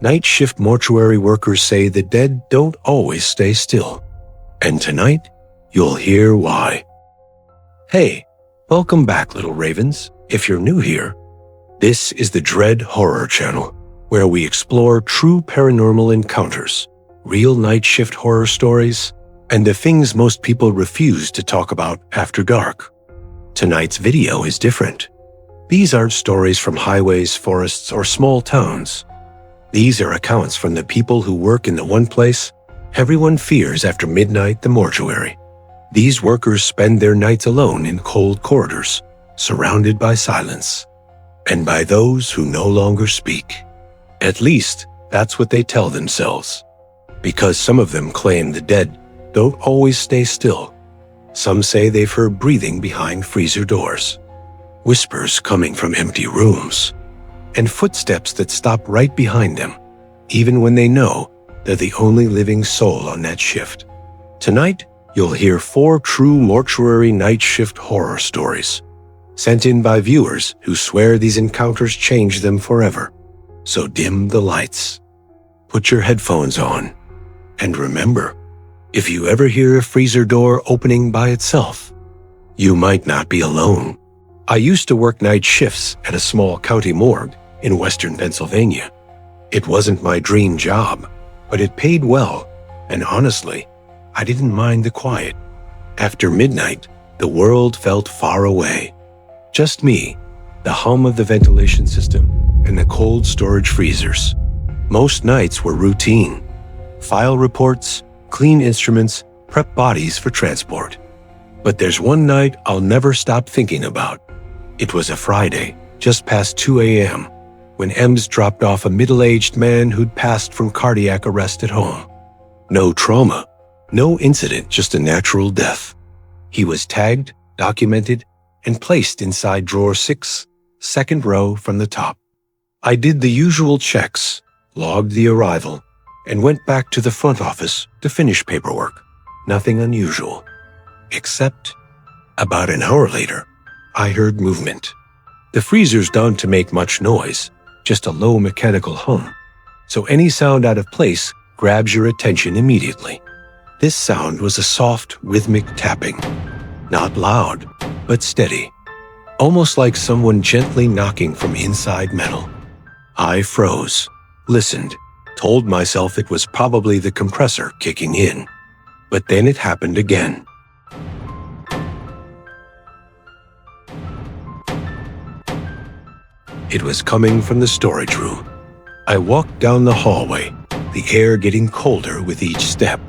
Night shift mortuary workers say the dead don't always stay still. And tonight, you'll hear why. Hey, welcome back, little ravens. If you're new here, this is the Dread Horror Channel, where we explore true paranormal encounters, real night shift horror stories, and the things most people refuse to talk about after dark. Tonight's video is different. These aren't stories from highways, forests, or small towns. These are accounts from the people who work in the one place everyone fears after midnight, the mortuary. These workers spend their nights alone in cold corridors, surrounded by silence, and by those who no longer speak. At least, that's what they tell themselves, because some of them claim the dead don't always stay still. Some say they've heard breathing behind freezer doors, whispers coming from empty rooms, and footsteps that stop right behind them, even when they know they're the only living soul on that shift. Tonight, you'll hear 4 true mortuary night shift horror stories, sent in by viewers who swear these encounters changed them forever. So dim the lights, put your headphones on, and remember, if you ever hear a freezer door opening by itself, you might not be alone. I used to work night shifts at a small county morgue in western Pennsylvania. It wasn't my dream job, but it paid well, and honestly, I didn't mind the quiet. After midnight, the world felt far away. Just me, the hum of the ventilation system, and the cold storage freezers. Most nights were routine. File reports, clean instruments, prep bodies for transport. But there's one night I'll never stop thinking about. It was a Friday, just past 2 a.m., when EMS dropped off a middle-aged man who'd passed from cardiac arrest at home. No trauma, no incident, just a natural death. He was tagged, documented, and placed inside drawer 6, second row from the top. I did the usual checks, logged the arrival, and went back to the front office to finish paperwork. Nothing unusual. Except, about an hour later, I heard movement. The freezers don't make much noise, just a low mechanical hum, so any sound out of place grabs your attention immediately. This sound was a soft, rhythmic tapping. Not loud, but steady. Almost like someone gently knocking from inside metal. I froze, listened, told myself it was probably the compressor kicking in. But then it happened again. It was coming from the storage room. I walked down the hallway, the air getting colder with each step.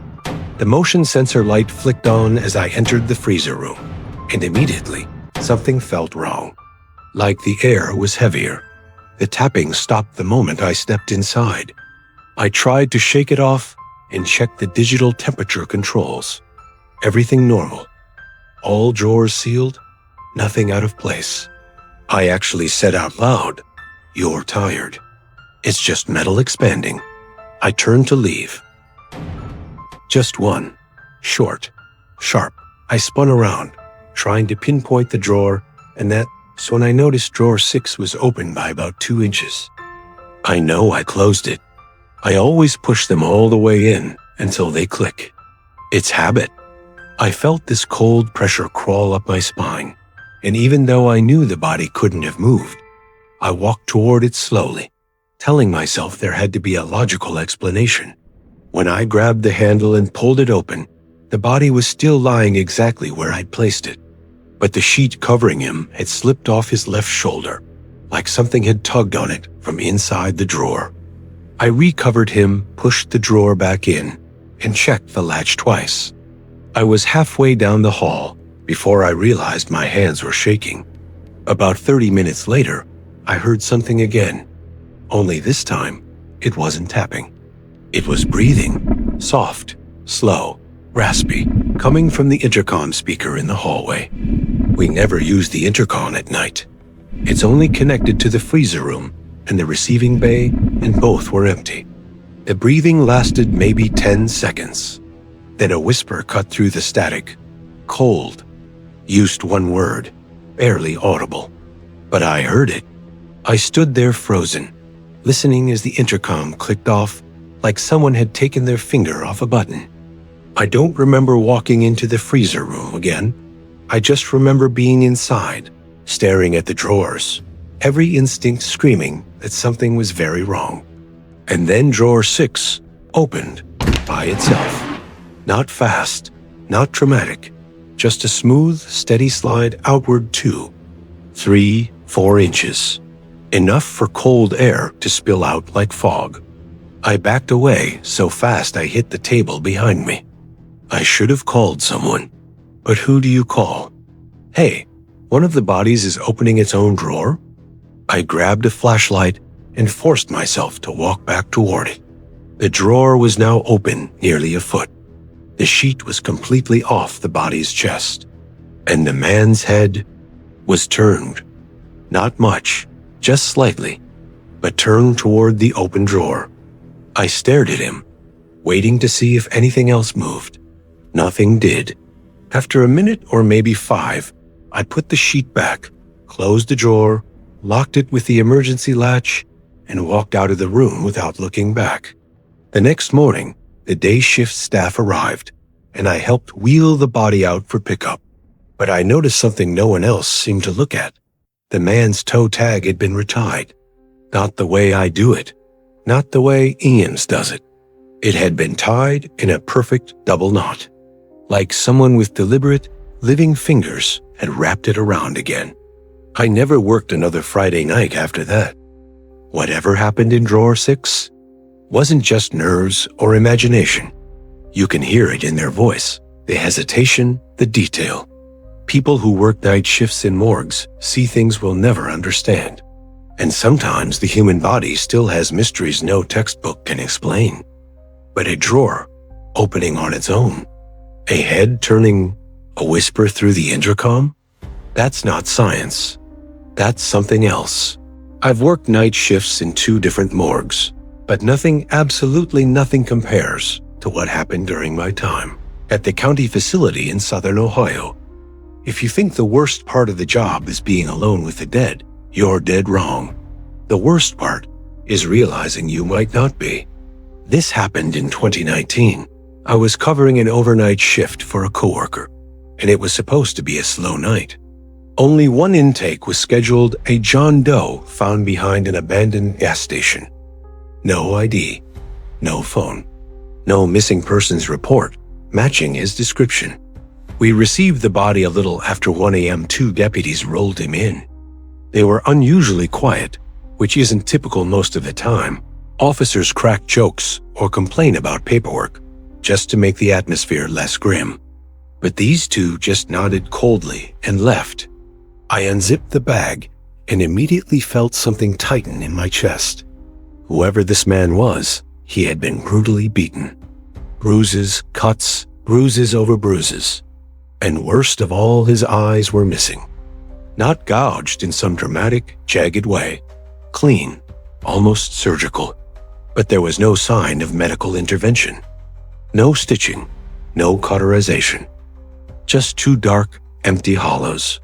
The motion sensor light flicked on as I entered the freezer room, and immediately, something felt wrong. Like the air was heavier. The tapping stopped the moment I stepped inside. I tried to shake it off and checked the digital temperature controls. Everything normal. All drawers sealed, nothing out of place. I actually said out loud, "You're tired. It's just metal expanding." I turned to leave. Just one. Short. Sharp. I spun around, trying to pinpoint the drawer, and that's when I noticed drawer 6 was open by about 2 inches. I know I closed it. I always push them all the way in until they click. It's habit. I felt this cold pressure crawl up my spine. And even though I knew the body couldn't have moved, I walked toward it slowly, telling myself there had to be a logical explanation. When I grabbed the handle and pulled it open, the body was still lying exactly where I'd placed it. But the sheet covering him had slipped off his left shoulder, like something had tugged on it from inside the drawer. I recovered him, pushed the drawer back in, and checked the latch twice. I was halfway down the hall before I realized my hands were shaking. About 30 minutes later, I heard something again. Only this time, it wasn't tapping. It was breathing, soft, slow, raspy, coming from the intercom speaker in the hallway. We never use the intercom at night. It's only connected to the freezer room and the receiving bay, and both were empty. The breathing lasted maybe 10 seconds. Then a whisper cut through the static. Cold. Used one word, barely audible. But I heard it. I stood there frozen, listening as the intercom clicked off like someone had taken their finger off a button. I don't remember walking into the freezer room again. I just remember being inside, staring at the drawers, every instinct screaming that something was very wrong. And then drawer 6 opened by itself. Not fast, not dramatic, just a smooth, steady slide outward 2, 3, 4 inches. Enough for cold air to spill out like fog. I backed away so fast I hit the table behind me. I should have called someone. But who do you call? Hey, one of the bodies is opening its own drawer? I grabbed a flashlight and forced myself to walk back toward it. The drawer was now open nearly a foot. The sheet was completely off the body's chest, and the man's head was turned. Not much, just slightly, but turned toward the open drawer. I stared at him, waiting to see if anything else moved. Nothing did. After a minute or maybe 5, I put the sheet back, closed the drawer, locked it with the emergency latch, and walked out of the room without looking back. The next morning, the day shift staff arrived, and I helped wheel the body out for pickup. But I noticed something no one else seemed to look at. The man's toe tag had been retied. Not the way I do it. Not the way Ian's does it. It had been tied in a perfect double knot, like someone with deliberate, living fingers had wrapped it around again. I never worked another Friday night after that. Whatever happened in drawer 6 wasn't just nerves or imagination. You can hear it in their voice, the hesitation, the detail. People who work night shifts in morgues see things we'll never understand. And sometimes the human body still has mysteries no textbook can explain. But a drawer opening on its own, a head turning, a whisper through the intercom? That's not science. That's something else. I've worked night shifts in 2 different morgues, but nothing, absolutely nothing compares to what happened during my time at the county facility in southern Ohio. If you think the worst part of the job is being alone with the dead, you're dead wrong. The worst part is realizing you might not be. This happened in 2019. I was covering an overnight shift for a coworker, and it was supposed to be a slow night. Only one intake was scheduled, a John Doe found behind an abandoned gas station. No ID, no phone, no missing persons report matching his description. We received the body a little after 1 a.m. 2 deputies rolled him in. They were unusually quiet, which isn't typical most of the time. Officers crack jokes or complain about paperwork just to make the atmosphere less grim. But these 2 just nodded coldly and left. I unzipped the bag and immediately felt something tighten in my chest. Whoever this man was, he had been brutally beaten. Bruises, cuts, bruises over bruises. And worst of all, his eyes were missing. Not gouged in some dramatic, jagged way. Clean, almost surgical. But there was no sign of medical intervention. No stitching, no cauterization. Just 2 dark, empty hollows.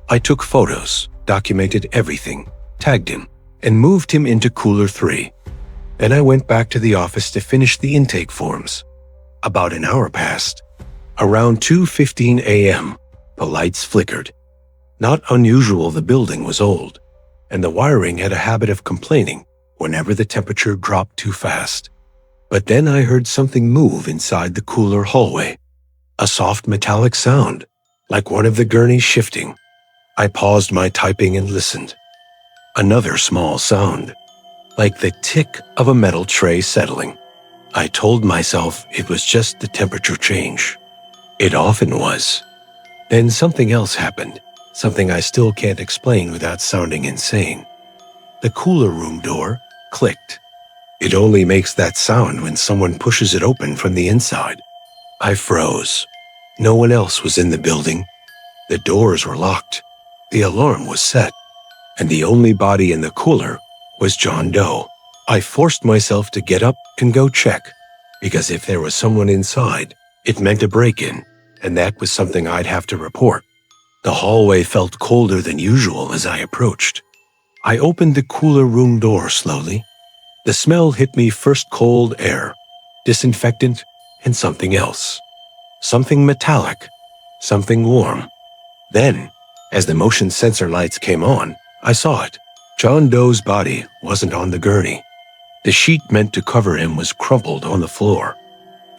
I took photos, documented everything, tagged him, and moved him into Cooler 3. Then I went back to the office to finish the intake forms. About an hour passed. Around 2:15 a.m., the lights flickered. Not unusual, the building was old, and the wiring had a habit of complaining whenever the temperature dropped too fast. But then I heard something move inside the cooler hallway. A soft metallic sound, like one of the gurneys shifting. I paused my typing and listened. Another small sound, like the tick of a metal tray settling. I told myself it was just the temperature change. It often was. Then something else happened, something I still can't explain without sounding insane. The cooler room door clicked. It only makes that sound when someone pushes it open from the inside. I froze. No one else was in the building. The doors were locked. The alarm was set. And the only body in the cooler was John Doe. I forced myself to get up and go check, because if there was someone inside, it meant a break-in, and that was something I'd have to report. The hallway felt colder than usual as I approached. I opened the cooler room door slowly, The smell hit me first: cold air, disinfectant, and something else. Something metallic, something warm. Then, as the motion sensor lights came on, I saw it. John Doe's body wasn't on the gurney. The sheet meant to cover him was crumpled on the floor,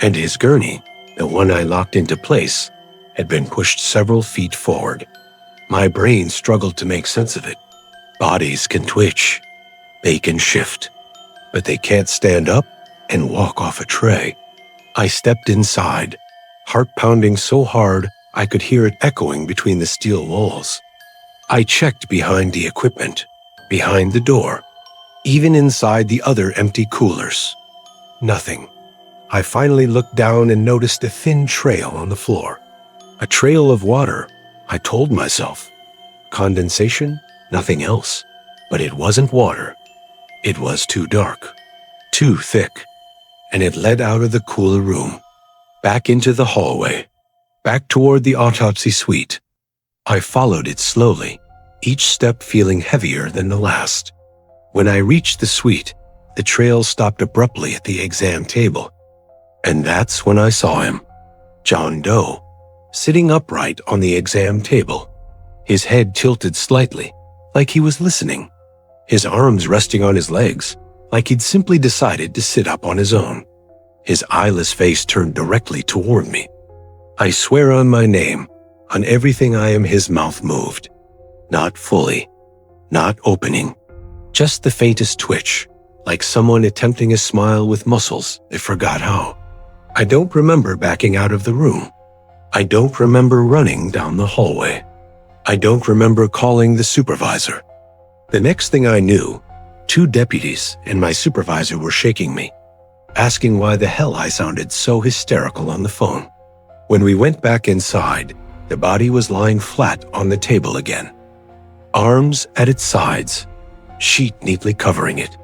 and his gurney, the one I locked into place, had been pushed several feet forward. My brain struggled to make sense of it. Bodies can twitch, they can shift, but they can't stand up and walk off a tray. I stepped inside, heart pounding so hard I could hear it echoing between the steel walls. I checked behind the equipment, behind the door, even inside the other empty coolers. Nothing. I finally looked down and noticed a thin trail on the floor. A trail of water, I told myself. Condensation? Nothing else. But it wasn't water. It was too dark, too thick, and it led out of the cooler room, back into the hallway, back toward the autopsy suite. I followed it slowly, each step feeling heavier than the last. When I reached the suite, the trail stopped abruptly at the exam table. And that's when I saw him, John Doe, sitting upright on the exam table, his head tilted slightly, like he was listening, his arms resting on his legs, like he'd simply decided to sit up on his own. His eyeless face turned directly toward me. I swear on my name, on everything I am, his mouth moved. Not fully, not opening, just the faintest twitch, like someone attempting a smile with muscles they forgot how. I don't remember backing out of the room. I don't remember running down the hallway. I don't remember calling the supervisor. The next thing I knew, 2 deputies and my supervisor were shaking me, asking why the hell I sounded so hysterical on the phone. When we went back inside, the body was lying flat on the table again. Arms at its sides, sheet neatly covering it.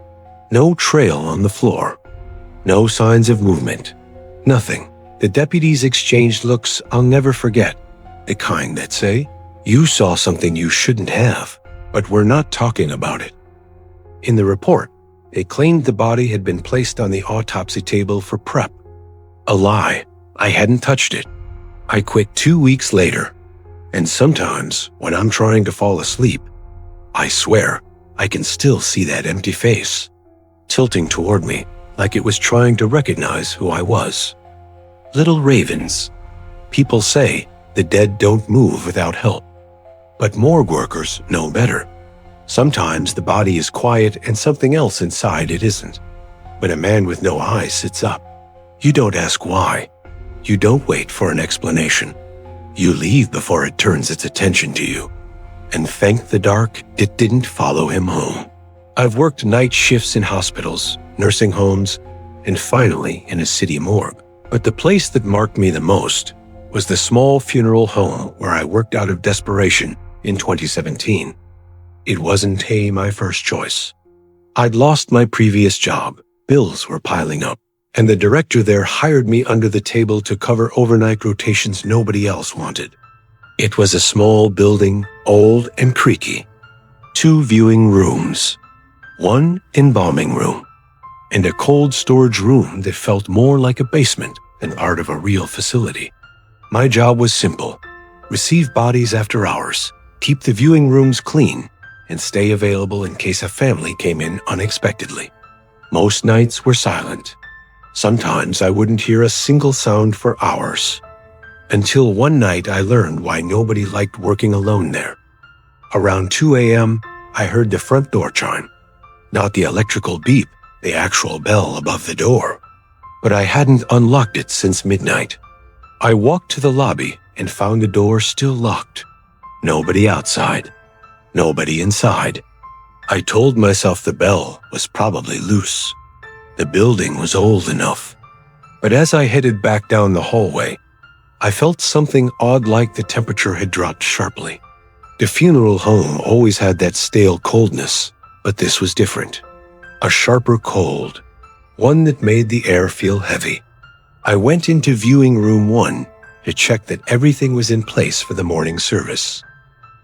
No trail on the floor. No signs of movement. Nothing. The deputies exchanged looks I'll never forget. The kind that say, "You saw something you shouldn't have, but we're not talking about it." In the report, they claimed the body had been placed on the autopsy table for prep. A lie. I hadn't touched it. I quit 2 weeks later. And sometimes, when I'm trying to fall asleep, I swear, I can still see that empty face, tilting toward me like it was trying to recognize who I was. Little ravens. People say the dead don't move without help. But morgue workers know better. Sometimes the body is quiet and something else inside it isn't. When a man with no eyes sits up, you don't ask why. You don't wait for an explanation. You leave before it turns its attention to you. And thank the dark it didn't follow him home. I've worked night shifts in hospitals, nursing homes, and finally in a city morgue. But the place that marked me the most was the small funeral home where I worked out of desperation in 2017. It wasn't my first choice. I'd lost my previous job, bills were piling up, and the director there hired me under the table to cover overnight rotations nobody else wanted. It was a small building, old and creaky. 2 viewing rooms, 1 embalming room, and a cold storage room that felt more like a basement than part of a real facility. My job was simple: receive bodies after hours, keep the viewing rooms clean, and stay available in case a family came in unexpectedly. Most nights were silent. Sometimes I wouldn't hear a single sound for hours. Until one night I learned why nobody liked working alone there. Around 2 a.m., I heard the front door chime. Not the electrical beep, the actual bell above the door. But I hadn't unlocked it since midnight. I walked to the lobby and found the door still locked. Nobody outside. Nobody inside. I told myself the bell was probably loose. The building was old enough. But as I headed back down the hallway, I felt something odd, like the temperature had dropped sharply. The funeral home always had that stale coldness, but this was different. A sharper cold, one that made the air feel heavy. I went into viewing room 1 to check that everything was in place for the morning service.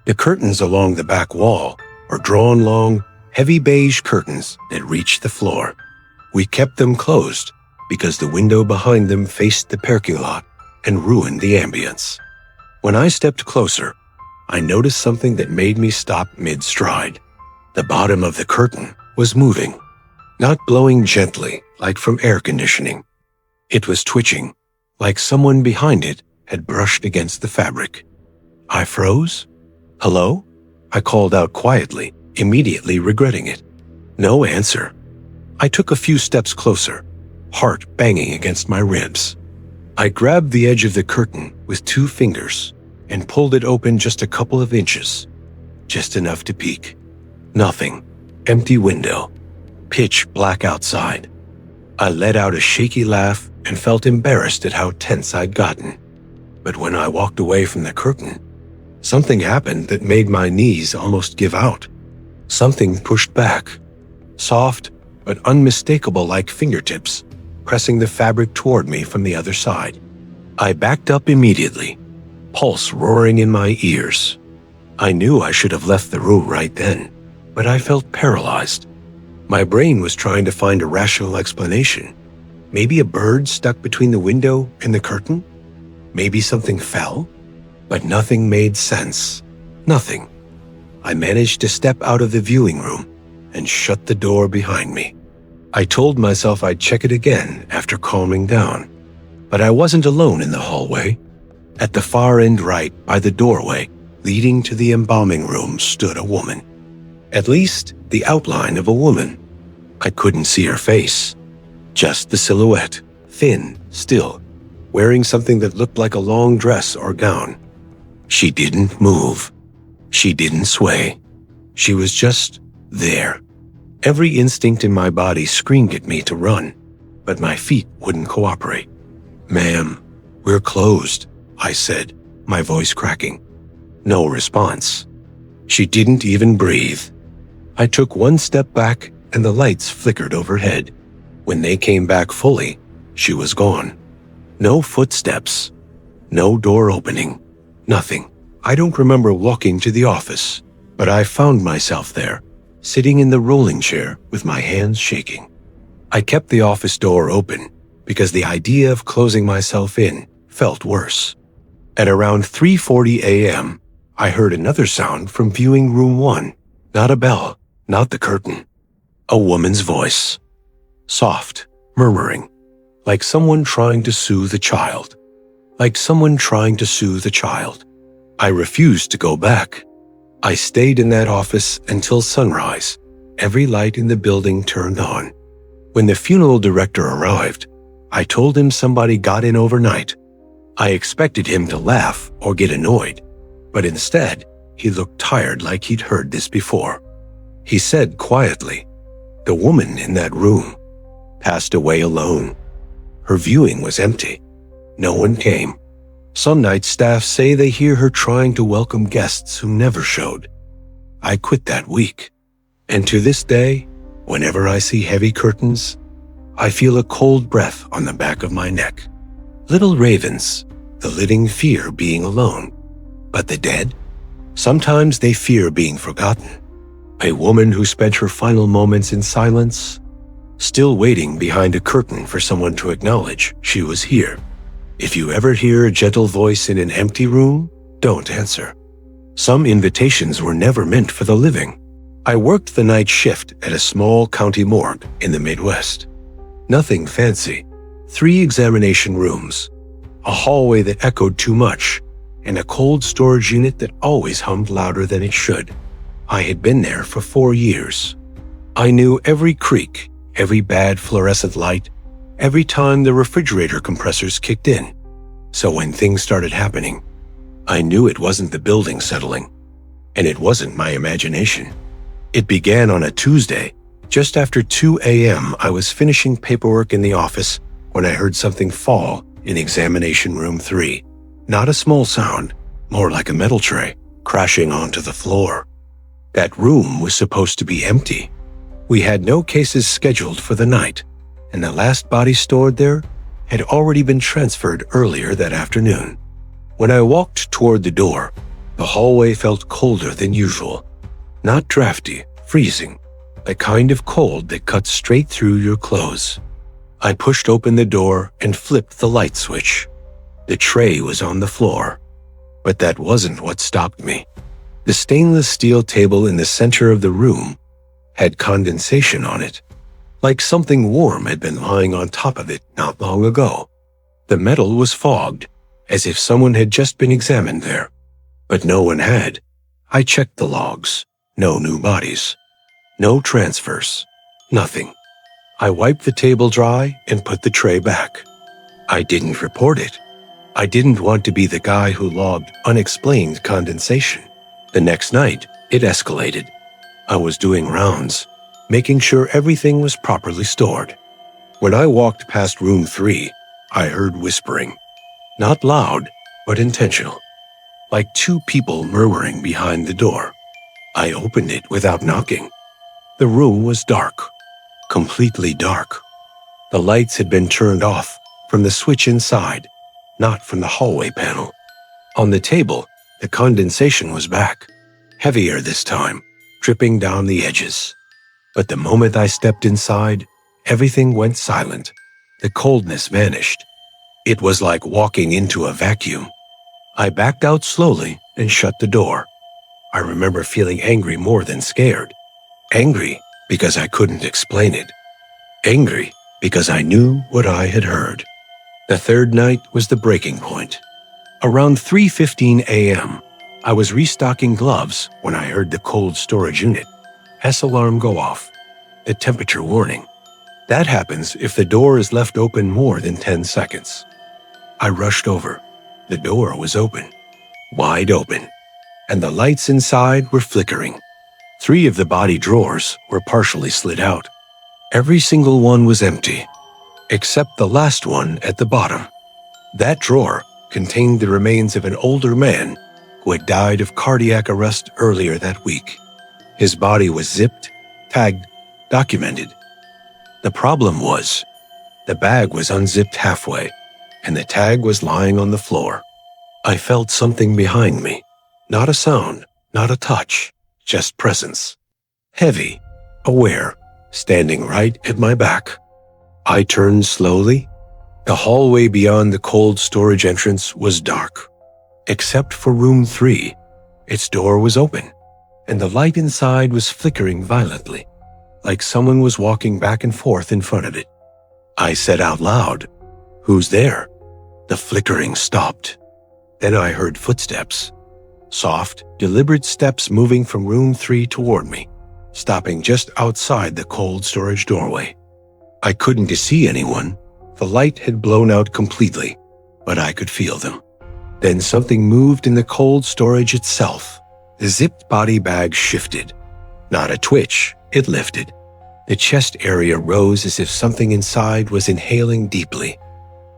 The curtains along the back wall were drawn long, heavy beige curtains that reached the floor. We kept them closed because the window behind them faced the parking lot and ruined the ambience. When I stepped closer, I noticed something that made me stop mid-stride. The bottom of the curtain was moving, not blowing gently like from air conditioning. It was twitching, like someone behind it had brushed against the fabric. I froze. "Hello?" I called out quietly, immediately regretting it. No answer. I took a few steps closer, heart banging against my ribs. I grabbed the edge of the curtain with 2 fingers and pulled it open just a couple of inches, just enough to peek. Nothing. Empty window. Pitch black outside. I let out a shaky laugh and felt embarrassed at how tense I'd gotten. But when I walked away from the curtain, something happened that made my knees almost give out. Something pushed back, soft but unmistakable like fingertips, pressing the fabric toward me from the other side. I backed up immediately, pulse roaring in my ears. I knew I should have left the room right then, but I felt paralyzed. My brain was trying to find a rational explanation. Maybe a bird stuck between the window and the curtain? Maybe something fell? But nothing made sense. Nothing. I managed to step out of the viewing room and shut the door behind me. I told myself I'd check it again after calming down. But I wasn't alone in the hallway. At the far end right by the doorway leading to the embalming room stood a woman. At least the outline of a woman. I couldn't see her face. Just the silhouette, thin, still, wearing something that looked like a long dress or gown. She didn't move. She didn't sway. She was just there. Every instinct in my body screamed at me to run, but my feet wouldn't cooperate. "Ma'am, we're closed," I said, my voice cracking. No response. She didn't even breathe. I took one step back and the lights flickered overhead. When they came back fully, she was gone. No footsteps. No door opening. Nothing. I don't remember walking to the office, but I found myself there, sitting in the rolling chair with my hands shaking. I kept the office door open because the idea of closing myself in felt worse. At around 3:40 a.m., I heard another sound from viewing room 1. Not a bell, not the curtain. A woman's voice. Soft, murmuring, like someone trying to soothe a child. Like someone trying to soothe a child. I refused to go back. I stayed in that office until sunrise. Every light in the building turned on. When the funeral director arrived, I told him somebody got in overnight. I expected him to laugh or get annoyed, but instead, he looked tired like he'd heard this before. He said quietly, "The woman in that room passed away alone. Her viewing was empty. No one came. Some night staff say they hear her trying to welcome guests who never showed." I quit that week, and to this day, whenever I see heavy curtains, I feel a cold breath on the back of my neck. Little ravens, the living fear being alone, but the dead, sometimes they fear being forgotten. A woman who spent her final moments in silence, still waiting behind a curtain for someone to acknowledge she was here. If you ever hear a gentle voice in an empty room, don't answer. Some invitations were never meant for the living. I worked the night shift at a small county morgue in the Midwest. Nothing fancy. 3 examination rooms, a hallway that echoed too much, and a cold storage unit that always hummed louder than it should. I had been there for 4 years. I knew every creak, every bad fluorescent light, every time the refrigerator compressors kicked in. So when things started happening, I knew it wasn't the building settling, and it wasn't my imagination. It began on a Tuesday. Just after 2 a.m., I was finishing paperwork in the office when I heard something fall in examination room 3. Not a small sound, more like a metal tray crashing onto the floor. That room was supposed to be empty. We had no cases scheduled for the night, and the last body stored there had already been transferred earlier that afternoon. When I walked toward the door, the hallway felt colder than usual. Not drafty, freezing, the kind of cold that cuts straight through your clothes. I pushed open the door and flipped the light switch. The tray was on the floor, but that wasn't what stopped me. The stainless steel table in the center of the room had condensation on it, like something warm had been lying on top of it not long ago. The metal was fogged, as if someone had just been examined there, but no one had. I checked the logs. No new bodies. No transfers. Nothing. I wiped the table dry and put the tray back. I didn't report it. I didn't want to be the guy who logged unexplained condensation. The next night, it escalated. I was doing rounds, making sure everything was properly stored. When I walked past room 3, I heard whispering. Not loud, but intentional. Like two people murmuring behind the door. I opened it without knocking. The room was dark. Completely dark. The lights had been turned off from the switch inside, not from the hallway panel. On the table, the condensation was back, heavier this time, dripping down the edges. But the moment I stepped inside, everything went silent. The coldness vanished. It was like walking into a vacuum. I backed out slowly and shut the door. I remember feeling angry more than scared. Angry because I couldn't explain it. Angry because I knew what I had heard. The third night was the breaking point. Around 3:15 a.m., I was restocking gloves when I heard the cold storage unit alarm go off. The temperature warning. That happens if the door is left open more than 10 seconds. I rushed over. The door was open. Wide open. And the lights inside were flickering. 3 of the body drawers were partially slid out. Every single one was empty, except the last one at the bottom. That drawer contained the remains of an older man who had died of cardiac arrest earlier that week. His body was zipped, tagged, documented. The problem was, the bag was unzipped halfway, and the tag was lying on the floor. I felt something behind me. Not a sound, not a touch, just presence. Heavy, aware, standing right at my back. I turned slowly. The hallway beyond the cold storage entrance was dark, except for room 3. Its door was open, and the light inside was flickering violently, like someone was walking back and forth in front of it. I said out loud, "Who's there?" The flickering stopped. Then I heard footsteps. Soft, deliberate steps moving from room 3 toward me, stopping just outside the cold storage doorway. I couldn't see anyone. The light had blown out completely, but I could feel them. Then something moved in the cold storage itself. The zipped body bag shifted. Not a twitch, it lifted. The chest area rose as if something inside was inhaling deeply.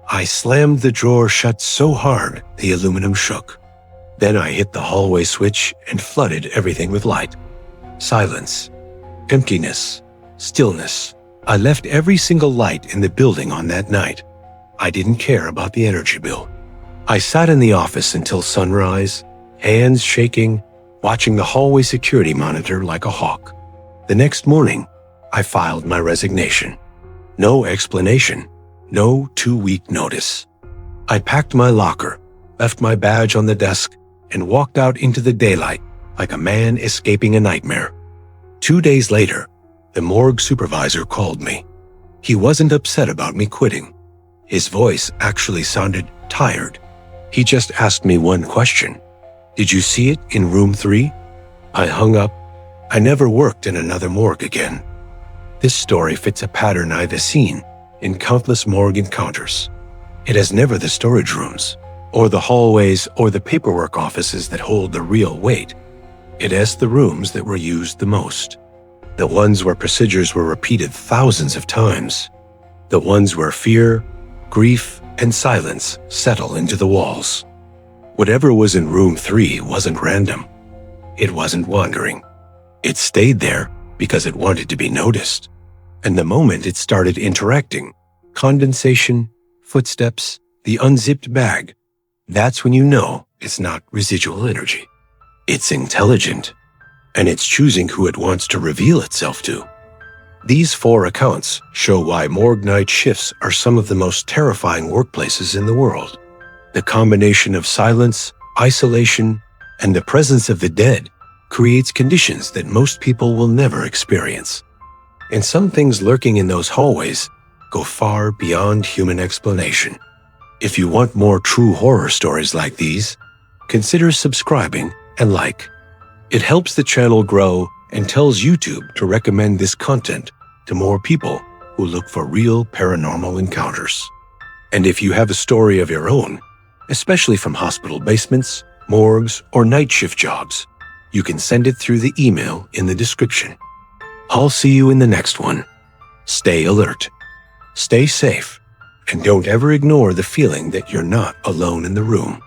I slammed the drawer shut so hard the aluminum shook. Then I hit the hallway switch and flooded everything with light. Silence, emptiness, stillness. I left every single light in the building on that night. I didn't care about the energy bill. I sat in the office until sunrise, hands shaking, watching the hallway security monitor like a hawk. The next morning, I filed my resignation. No explanation, no 2-week notice. I packed my locker, left my badge on the desk, and walked out into the daylight like a man escaping a nightmare. 2 days later, the morgue supervisor called me. He wasn't upset about me quitting. His voice actually sounded tired. He just asked me one question. "Did you see it in room 3? I hung up. I never worked in another morgue again. This story fits a pattern I've seen in countless morgue encounters. It has never the storage rooms, or the hallways, or the paperwork offices that hold the real weight. It has the rooms that were used the most. The ones where procedures were repeated thousands of times. The ones where fear, grief, and silence settle into the walls. Whatever was in room 3 wasn't random. It wasn't wandering. It stayed there because it wanted to be noticed. And the moment it started interacting, condensation, footsteps, the unzipped bag, that's when you know it's not residual energy. It's intelligent, and it's choosing who it wants to reveal itself to. These 4 accounts show why morgue night shifts are some of the most terrifying workplaces in the world. The combination of silence, isolation, and the presence of the dead creates conditions that most people will never experience. And some things lurking in those hallways go far beyond human explanation. If you want more true horror stories like these, consider subscribing and like. It helps the channel grow and tells YouTube to recommend this content to more people who look for real paranormal encounters. And if you have a story of your own, especially from hospital basements, morgues, or night shift jobs, you can send it through the email in the description. I'll see you in the next one. Stay alert, stay safe, and don't ever ignore the feeling that you're not alone in the room.